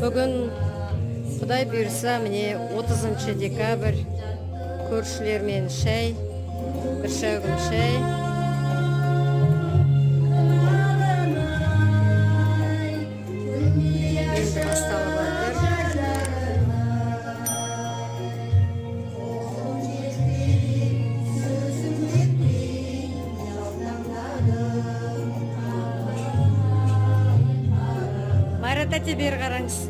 Бүгін Құдай бұйырса, міне 30 декабрь көршілермен шай, бір шәугім шай. Енді басталып жатыр. Марат әте бері қараңыз.